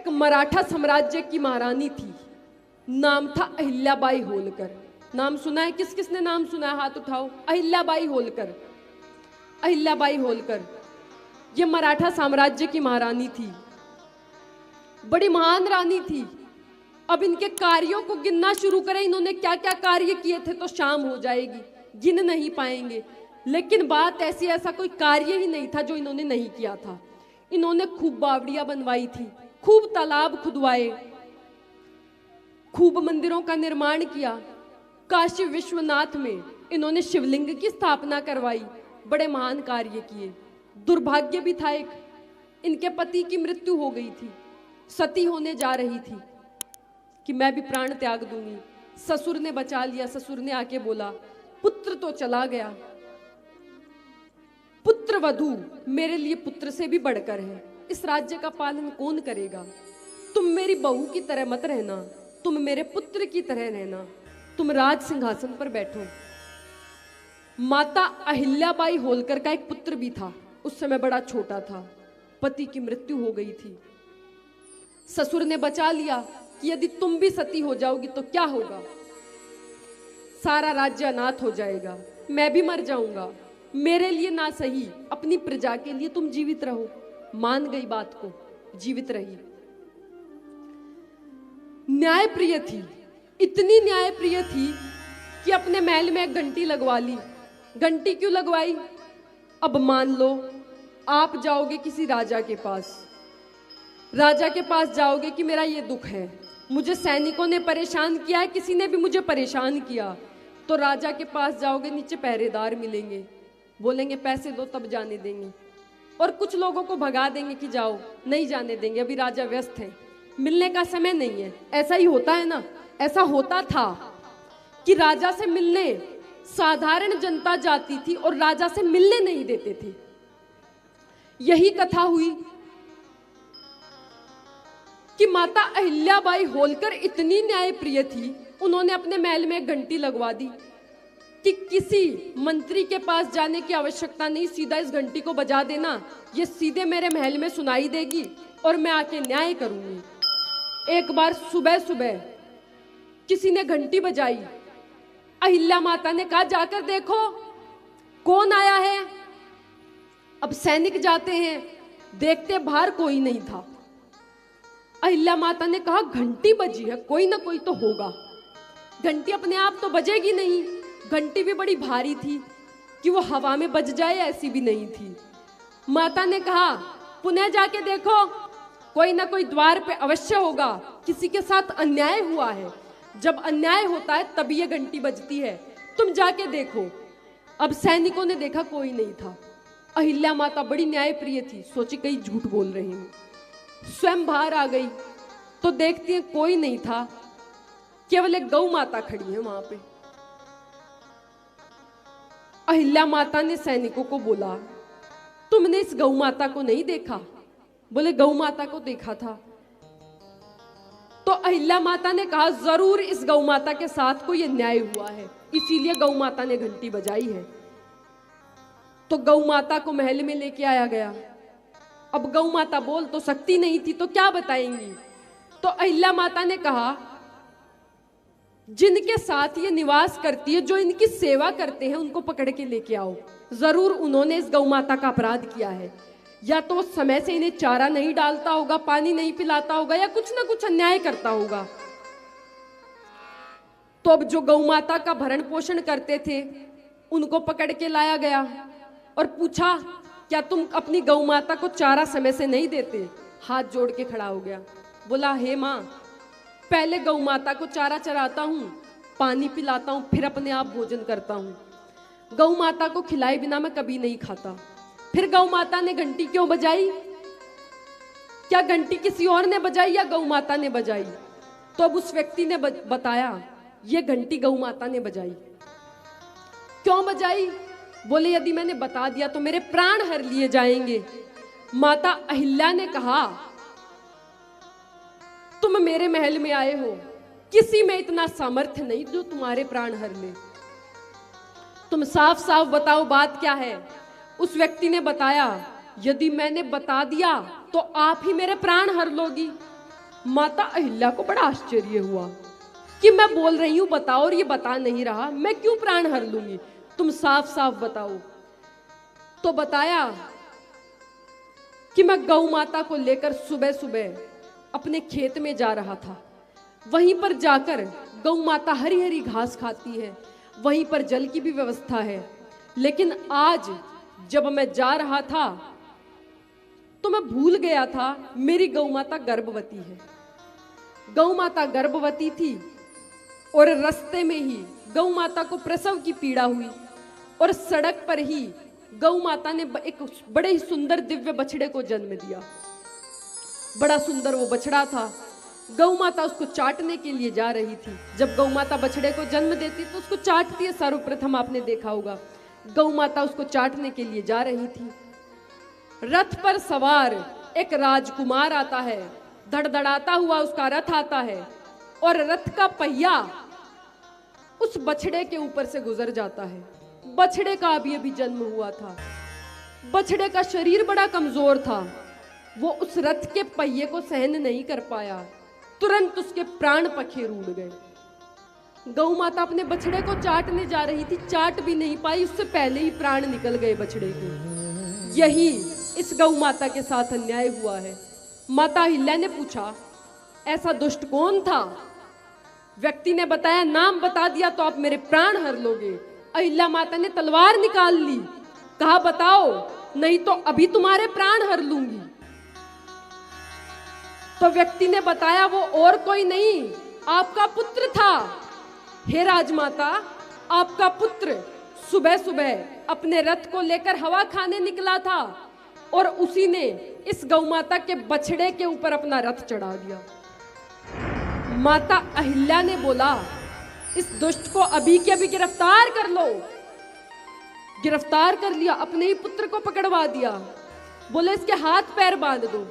एक मराठा साम्राज्य की महारानी थी, नाम था अहिल्याबाई होलकर। नाम सुना है? किस किसने नाम सुना है? हाथ उठाओ। अहिल्याबाई होलकर। अहिल्याबाई होलकर ये मराठा साम्राज्य की महारानी थी, बड़ी महान रानी थी। अब इनके कार्यों को गिनना शुरू करें, इन्होंने क्या क्या कार्य किए थे तो शाम हो जाएगी, गिन नहीं पाएंगे। लेकिन बात ऐसी, ऐसा कोई कार्य ही नहीं था जो इन्होंने नहीं किया था। इन्होंने खूब बावड़ियां बनवाई थी, खूब तालाब खुदवाए, खूब मंदिरों का निर्माण किया। काशी विश्वनाथ में इन्होंने शिवलिंग की स्थापना करवाई, बड़े महान कार्य किए। दुर्भाग्य भी था एक, इनके पति की मृत्यु हो गई थी, सती होने जा रही थी कि मैं भी प्राण त्याग दूंगी। ससुर ने बचा लिया। ससुर ने आके बोला, पुत्र तो चला गया, पुत्र वधू मेरे लिए पुत्र से भी बढ़कर है। इस राज्य का पालन कौन करेगा? तुम मेरी बहू की तरह मत रहना, तुम मेरे पुत्र की तरह रहना, तुम राज सिंहासन पर बैठो। माता अहिल्याबाई होलकर का एक पुत्र भी था, उस समय बड़ा छोटा था, पति की मृत्यु हो गई थी। ससुर ने बचा लिया कि यदि तुम भी सती हो जाओगी तो क्या होगा, सारा राज्य अनाथ हो जाएगा, मैं भी मर जाऊंगा, मेरे लिए ना सही अपनी प्रजा के लिए तुम जीवित रहो। मान गई बात को, जीवित रही। न्यायप्रिय थी, इतनी न्यायप्रिय थी कि अपने महल में एक घंटी लगवा ली। घंटी क्यों लगवाई? अब मान लो आप जाओगे किसी राजा के पास, राजा के पास जाओगे कि मेरा ये दुख है, मुझे सैनिकों ने परेशान किया है, किसी ने भी मुझे परेशान किया, तो राजा के पास जाओगे, नीचे पहरेदार मिलेंगे, बोलेंगे पैसे दो तब जाने देंगे, और कुछ लोगों को भगा देंगे कि जाओ, नहीं जाने देंगे, अभी राजा व्यस्त है, मिलने का समय नहीं है। ऐसा ही होता है ना, ऐसा होता था कि राजा से मिलने साधारण जनता जाती थी और राजा से मिलने नहीं देते थे। यही कथा हुई कि माता अहिल्याबाई होलकर इतनी न्यायप्रिय थी, उन्होंने अपने महल में एक घंटी लगवा दी कि किसी मंत्री के पास जाने की आवश्यकता नहीं, सीधा इस घंटी को बजा देना, ये सीधे मेरे महल में सुनाई देगी और मैं आके न्याय करूंगी। एक बार सुबह सुबह किसी ने घंटी बजाई, अहिल्या माता ने कहा जाकर देखो कौन आया है। अब सैनिक जाते हैं, देखते बाहर कोई नहीं था। अहिल्या माता ने कहा घंटी बजी है, कोई ना कोई तो होगा। घंटी अपने आप तो बजेगी नहीं, घंटी भी बड़ी भारी थी कि वो हवा में बज जाए ऐसी भी नहीं थी। माता ने कहा पुनः जाके देखो, कोई ना कोई द्वार पे अवश्य होगा, किसी के साथ अन्याय हुआ है, जब अन्याय होता है तभी ये घंटी बजती है, तुम जाके देखो। अब सैनिकों ने देखा कोई नहीं था। अहिल्या माता बड़ी न्यायप्रिय थी, सोची कहीं झूठ बोल रही हूं, स्वयं बाहर आ गई तो देखती है कोई नहीं था, केवल एक गौ माता खड़ी है वहां पे। अहिल्या माता ने सैनिकों को बोला तुमने इस गौ माता को नहीं देखा? बोले गौ माता को देखा था। तो अहिल्या माता ने कहा जरूर इस गौ माता के साथ कोई अन्याय हुआ है, इसीलिए गौ माता ने घंटी बजाई है। तो गौ माता को महल में लेके आया गया। अब गौ माता बोल तो सकती नहीं थी, तो क्या बताएंगी? तो अहिल्या माता ने कहा जिनके साथ ये निवास करती है, जो इनकी सेवा करते हैं, उनको पकड़ के लेके आओ। जरूर उन्होंने इस गौ माता का अपराध किया है, या तो समय से इन्हें चारा नहीं डालता होगा, पानी नहीं पिलाता होगा, या कुछ ना कुछ अन्याय करता होगा। तो अब जो गौ माता का भरण पोषण करते थे उनको पकड़ के लाया गया और पूछा क्या तुम अपनी गौ माता को चारा समय से नहीं देते? हाथ जोड़ के खड़ा हो गया, बोला हे माँ, पहले गौ माता को चारा चराता हूँ, पानी पिलाता हूँ, फिर अपने आप भोजन करता हूँ। गौ माता को खिलाए बिना मैं कभी नहीं खाता। फिर गौ माता ने घंटी क्यों बजाई? क्या घंटी किसी और ने बजाई या गौ माता ने बजाई? तो अब उस व्यक्ति ने बताया ये घंटी गौ माता ने बजाई। क्यों बजाई? बोले यदि मैंने बता दिया तो मेरे प्राण हर लिए जाएंगे। माता अहिल्या ने कहा तुम मेरे महल में आए हो, किसी में इतना सामर्थ्य नहीं जो तुम्हारे प्राण हर ले। तुम साफ साफ बताओ बात क्या है। उस व्यक्ति ने बताया यदि मैंने बता दिया तो आप ही मेरे प्राण हर लोगी। माता अहिल्या को बड़ा आश्चर्य हुआ कि मैं बोल रही हूं बताओ और ये बता नहीं रहा, मैं क्यों प्राण हर लूंगी, तुम साफ साफ बताओ। तो बताया कि मैं गौ माता को लेकर सुबह सुबह अपने खेत में जा रहा था। वहीं पर जाकर गौ माता हरी हरी घास खाती है, वहीं पर जल की भी व्यवस्था है। लेकिन आज जब मैं जा रहा था तो मैं भूल गया था मेरी गौ माता गर्भवती है। गौ माता गर्भवती थी और रास्ते में ही गौ माता को प्रसव की पीड़ा हुई और सड़क पर ही गौ माता ने एक बड़े ही सुंदर दिव्य बछड़े को जन्म दिया। बड़ा सुंदर वो बछड़ा था। गौ माता उसको चाटने के लिए जा रही थी। जब गौ माता बछड़े को जन्म देती तो उसको चाटती है, सर्वप्रथम आपने देखा होगा। गौ माता उसको चाटने के लिए जा रही थी। रथ पर सवार एक राजकुमार आता है, धड़धड़ाता हुआ उसका रथ आता है और रथ का पहिया उस बछड़े के ऊपर से गुजर जाता है। बछड़े का अभी जन्म हुआ था। बछड़े का शरीर बड़ा कमजोर था, वो उस रथ के पहिए को सहन नहीं कर पाया, तुरंत उसके प्राण पखेरु उड़ गए। गौ माता अपने बछड़े को चाटने जा रही थी, चाट भी नहीं पाई, उससे पहले ही प्राण निकल गए बछड़े के। यही इस गौ माता के साथ अन्याय हुआ है। माता अहिल्या ने पूछा ऐसा दुष्ट कौन था? व्यक्ति ने बताया नाम बता दिया तो आप मेरे प्राण हर लोगे। अहिल्या माता ने तलवार निकाल ली, कहा बताओ नहीं तो अभी तुम्हारे प्राण हर लूंगी। तो व्यक्ति ने बताया वो और कोई नहीं, आपका पुत्र था। हे राजमाता, आपका पुत्र सुबह सुबह अपने रथ को लेकर हवा खाने निकला था और उसी ने इस गौ माता के बछड़े के ऊपर अपना रथ चढ़ा दिया। माता अहिल्या ने बोला इस दुष्ट को अभी के अभी गिरफ्तार कर लो। गिरफ्तार कर लिया, अपने ही पुत्र को पकड़वा दिया। बोले इसके हाथ पैर बांध दो।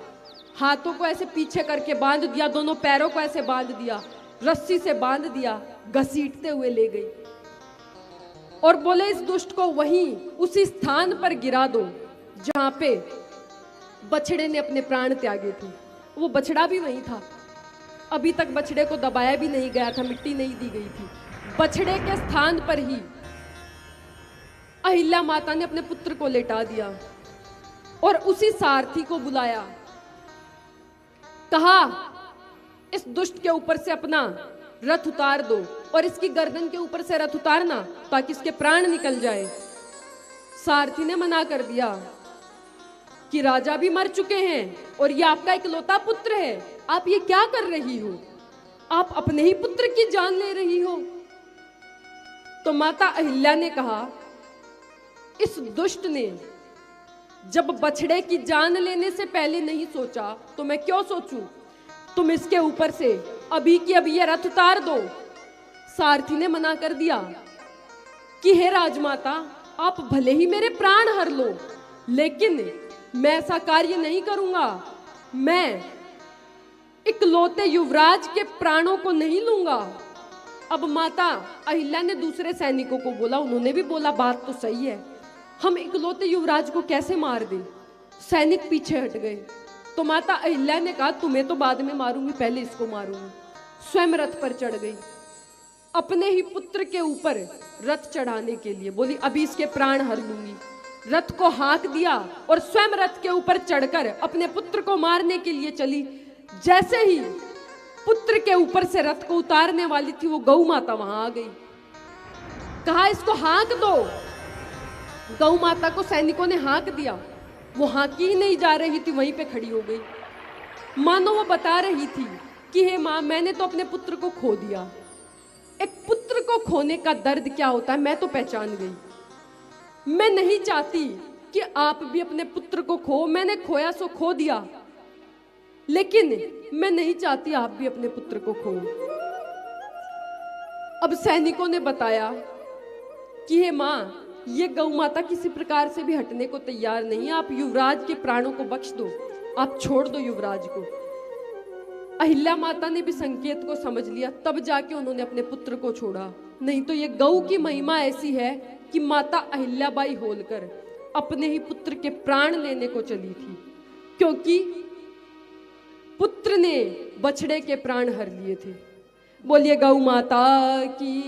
हाथों को ऐसे पीछे करके बांध दिया, दोनों पैरों को ऐसे बांध दिया, रस्सी से बांध दिया, घसीटते हुए ले गई और बोले इस दुष्ट को वहीं उसी स्थान पर गिरा दो जहां पे बछड़े ने अपने प्राण त्यागे थे। वो बछड़ा भी वहीं था, अभी तक बछड़े को दबाया भी नहीं गया था, मिट्टी नहीं दी गई थी। बछड़े के स्थान पर ही अहिल्या माता ने अपने पुत्र को लेटा दिया और उसी सारथी को बुलाया, कहा इस दुष्ट के ऊपर से अपना रथ उतार दो और इसकी गर्दन के ऊपर से रथ उतारना ताकि इसके प्राण निकल जाए। सारथी ने मना कर दिया कि राजा भी मर चुके हैं और ये आपका इकलौता पुत्र है, आप ये क्या कर रही हो? आप अपने ही पुत्र की जान ले रही हो। तो माता अहिल्या ने कहा इस दुष्ट ने जब बछड़े की जान लेने से पहले नहीं सोचा तो मैं क्यों सोचूं? तुम इसके ऊपर से अभी की अभी ये रथ उतार दो। सारथी ने मना कर दिया कि हे राजमाता, आप भले ही मेरे प्राण हर लो, लेकिन मैं ऐसा कार्य नहीं करूंगा। मैं इकलौते युवराज के प्राणों को नहीं लूंगा। अब माता अहिल्या ने दूसरे सैनिकों को बोला, उन्होंने भी बोला बात तो सही है, हम इकलौते युवराज को कैसे मार दें? सैनिक पीछे हट गए। तो माता अहिल्या ने कहा तुम्हें तो बाद में मारूंगी, पहले इसको मारूंगी। स्वयं रथ पर चढ़ गई, अपने ही पुत्र के ऊपर रथ चढ़ाने के लिए बोली अभी इसके प्राण हर लूंगी। रथ को हाँक दिया और स्वयं रथ के ऊपर चढ़कर अपने पुत्र को मारने के लिए चली। जैसे ही पुत्र के ऊपर से रथ को उतारने वाली थी, वो गौ माता वहां आ गई, कहा इसको हाँक दो। गौ माता को सैनिकों ने हाँक दिया, वो हाँकी ही नहीं जा रही थी, वहीं पे खड़ी हो गई। मानो वो बता रही थी कि हे माँ, मैंने तो अपने पुत्र को खो दिया। एक पुत्र को खोने का दर्द क्या होता है मैं तो पहचान गई। मैं नहीं चाहती कि आप भी अपने पुत्र को खो, मैंने खोया सो खो दिया, लेकिन मैं नहीं चाहती आप भी अपने पुत्र को खो। अब सैनिकों ने बताया कि हे माँ, ये गौ माता किसी प्रकार से भी हटने को तैयार नहीं है, आप युवराज के प्राणों को बख्श दो, आप छोड़ दो युवराज को। अहिल्या माता ने भी संकेत को समझ लिया, तब जाके उन्होंने अपने पुत्र को छोड़ा। नहीं तो ये गौ की महिमा ऐसी है कि माता अहिल्याबाई होलकर अपने ही पुत्र के प्राण लेने को चली थी, क्योंकि पुत्र पुत्र ने बछड़े के प्राण हर लिए थे। बोलिए गौ माता की।